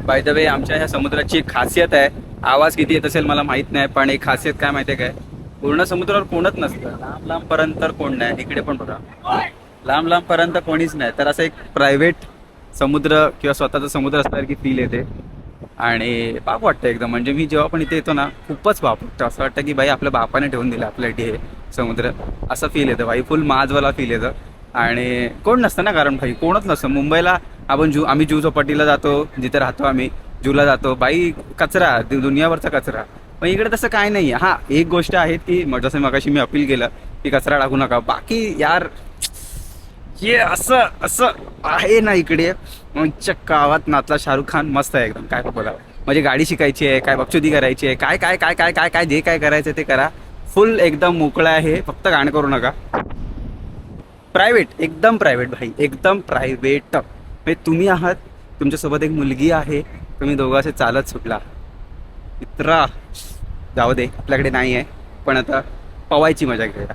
By the way आमच्या ह्या समुद्राची एक खासियत आहे. आवाज किती येत असेल मला माहित नाही, पण एक खासियत काय माहिती आहे काय, पूर्ण समुद्रावर कोणच नसतं. लांब लांबपर्यंत कोण नाही. इकडे पण बघा, लांब लांबपर्यंत कोणीच नाही. तर असं एक प्रायव्हेट समुद्र किंवा स्वतःचा समुद्र असल्यासारखी फील येते आणि बाप वाटतं एकदम. म्हणजे मी जेव्हा पण इथे येतो ना, खूपच बाप वाटतं. असं वाटतं की बाई आपल्या बापाने ठेवून दिलं आपल्यासाठी हे समुद्र, असं फील येतं भाई. फुल माझवाला फील येतं. आणि कोण नसतं ना, कारण भाई कोणच नसतं मुंबईला. आपण आम्ही जू चौपाटीला जातो, जिथे राहतो आम्ही, जूला जातो, बाई कचरा, दुनियावरचा कचरा. पण इकडे तसं काय नाही. हां, एक गोष्ट आहे की जसं मगाशी मी अपील केलं की कचरा टाकू नका, बाकी यार हे असं असं आहे ना इकडे. मग गावात नाचला शाहरुख खान मस्त आहे एकदम. काय बघा, म्हणजे गाडी शिकायची आहे, काय बकचोदी करायची आहे, काय काय काय काय काय काय जे काय करायचं ते करा. फुल एकदम मोकळं आहे, फक्त गाणं करू नका. प्रायव्हेट, एकदम प्रायव्हेट भाई, एकदम प्रायव्हेट. म्हणजे तुम्ही आहात, तुमच्यासोबत एक मुलगी आहे, तुम्ही दोघं असे चालत सुटला. मित्रा जाऊ दे, आपल्याकडे नाही आहे, पण आता पवायची मजा घेऊया.